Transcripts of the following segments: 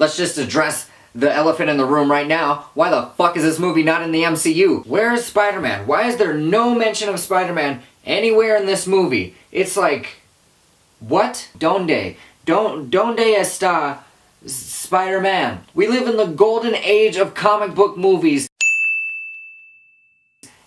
let's just address the elephant in the room right now. Why the fuck is this movie not in the MCU? Where is Spider-Man? Why is there no mention of Spider-Man anywhere in this movie? It's like, what? Donde está Spider-Man? We live in the golden age of comic book movies,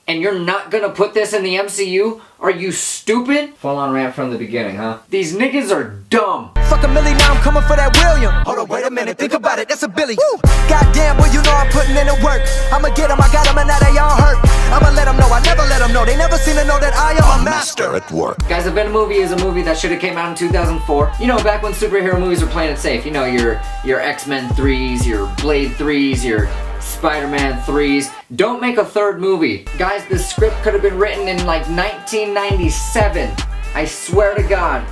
and you're not gonna put this in the MCU? Are you stupid? Full on rant from the beginning, huh? These niggas are dumb. Fuck a milli, now I'm coming for that William. Hold on, wait a minute, think about it, that's a Billy. Woo. Goddamn, well you know I'm putting in the work. I'ma get them, I got them, and now they all hurt. I'ma let them know, I never let them know. They never seem to know that I am a master at work. Guys, the Venom movie is a movie that should have came out in 2004. You know, back when superhero movies were playing it safe. You know, your X-Men 3s, your Blade 3s, your Spider-Man 3s. Don't make a third movie. Guys, this script could have been written in like 1997. I swear to God.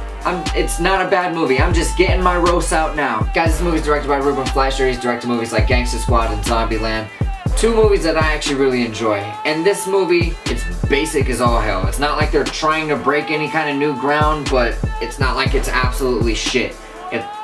It's not a bad movie. I'm just getting my roast out now. Guys, this movie is directed by Ruben Fleischer. He's directed movies like Gangsta Squad and Zombieland. Two movies that I actually really enjoy. And this movie, it's basic as all hell. It's not like they're trying to break any kind of new ground, but it's not like it's absolutely shit.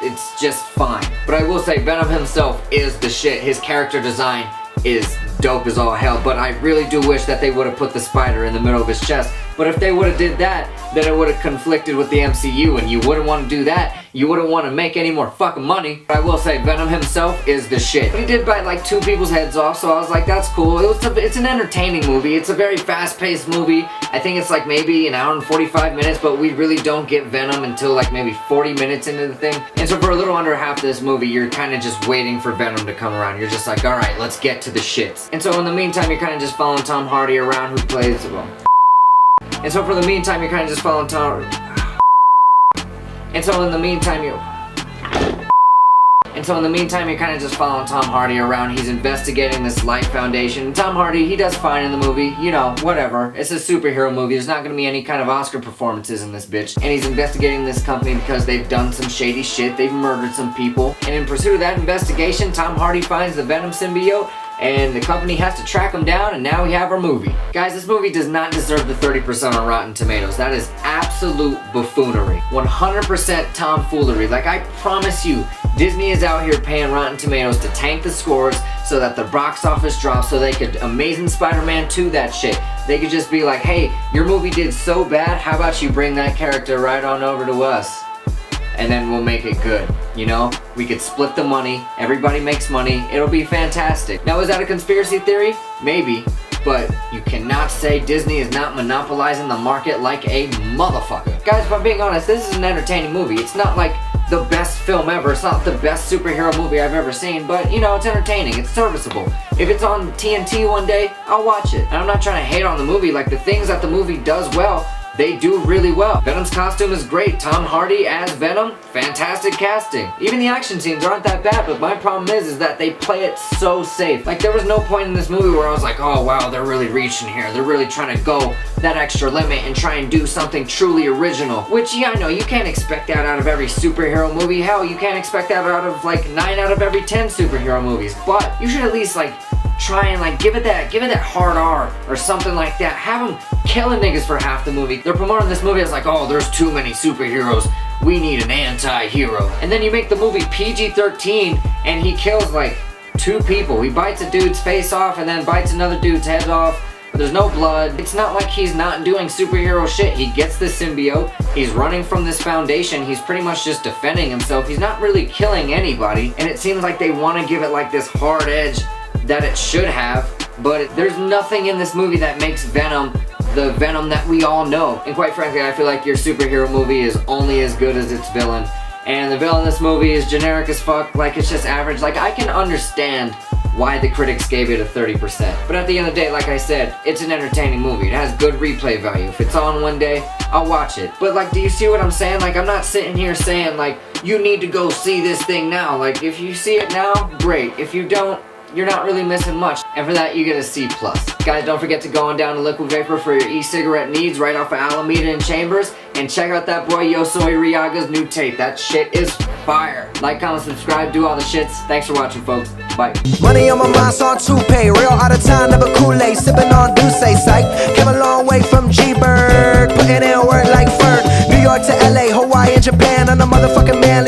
It's just fine. But I will say, Venom himself is the shit. His character design is dope as all hell, but I really do wish that they would have put the spider in the middle of his chest. But if they would have did that, then it would have conflicted with the MCU, and you wouldn't want to do that. You wouldn't want to make any more fucking money. But I will say, Venom himself is the shit. He did bite like 2 people's heads off, so I was like, that's cool. It's an entertaining movie. It's a very fast-paced movie. I think it's like maybe an hour and 45 minutes, but we really don't get Venom until like maybe 40 minutes into the thing. And so for a little under half this movie, you're kind of just waiting for Venom to come around. You're just like, alright, let's get to the shits. And so in the meantime, you're kind of just following Tom Hardy around, who plays, well... And so for the meantime, you're kind of just following Tom... And so in the meantime, you're kind of just following Tom Hardy around. He's investigating this Life Foundation. Tom Hardy, he does fine in the movie. You know, whatever. It's a superhero movie. There's not going to be any kind of Oscar performances in this bitch. And he's investigating this company because they've done some shady shit. They've murdered some people. And in pursuit of that investigation, Tom Hardy finds the Venom symbiote, and the company has to track him down, and now we have our movie. Guys, this movie does not deserve the 30% on Rotten Tomatoes. That is absolute buffoonery. 100% tomfoolery. Like, I promise you, Disney is out here paying Rotten Tomatoes to tank the scores so that the box office drops, so they could Amazing Spider-Man 2 that shit. They could just be like, hey, your movie did so bad, how about you bring that character right on over to us? And then we'll make it good, you know? We could split the money, everybody makes money, it'll be fantastic. Now, is that a conspiracy theory? Maybe, but you cannot say Disney is not monopolizing the market like a motherfucker. Guys, if I'm being honest, this is an entertaining movie. It's not like the best film ever, it's not the best superhero movie I've ever seen, but you know, it's entertaining, it's serviceable. If it's on TNT one day, I'll watch it. And I'm not trying to hate on the movie, like the things that the movie does well, they do really well. Venom's costume is great. Tom Hardy as Venom, fantastic casting. Even the action scenes aren't that bad, but my problem is that they play it so safe. Like, there was no point in this movie where I was like, oh wow, they're really reaching here. They're really trying to go that extra limit and try and do something truly original. Which, yeah, I know, you can't expect that out of every superhero movie. Hell, you can't expect that out of like 9 out of every 10 superhero movies. But you should at least like try and like give it that hard R or something like that. Have them killing niggas for half the movie. They're promoting this movie as like, oh, there's too many superheroes, we need an anti-hero. And then you make the movie PG-13 and he kills like 2 people. He bites a dude's face off and then bites another dude's head off, but there's no blood. It's not like he's not doing superhero shit. He gets this symbiote, he's running from this foundation, he's pretty much just defending himself. He's not really killing anybody, and it seems like they want to give it like this hard edge that it should have, but there's nothing in this movie that makes Venom the Venom that we all know. And quite frankly, I feel like your superhero movie is only as good as its villain. And the villain in this movie is generic as fuck, like it's just average. Like, I can understand why the critics gave it a 30%. But at the end of the day, like I said, it's an entertaining movie. It has good replay value. If it's on one day, I'll watch it. But like, do you see what I'm saying? Like, I'm not sitting here saying like, you need to go see this thing now. Like, if you see it now, great. If you don't, you're not really missing much, and for that you get a C+. Guys, don't forget to go on down to Liquid Vapor for your e-cigarette needs right off of Alameda and Chambers, and check out that boy Yo Soy Riaga's new tape. That shit is fire. Like, comment, subscribe, do all the shits. Thanks for watching, folks. Bye. Money on my mind, so on toupee. Real out of time, never Kool-Aid. Sipping on Douce, psych. Came a long way from G-Bird, putting in work like Ferg. New York to LA, Hawaii and Japan. I'm the motherfucking man.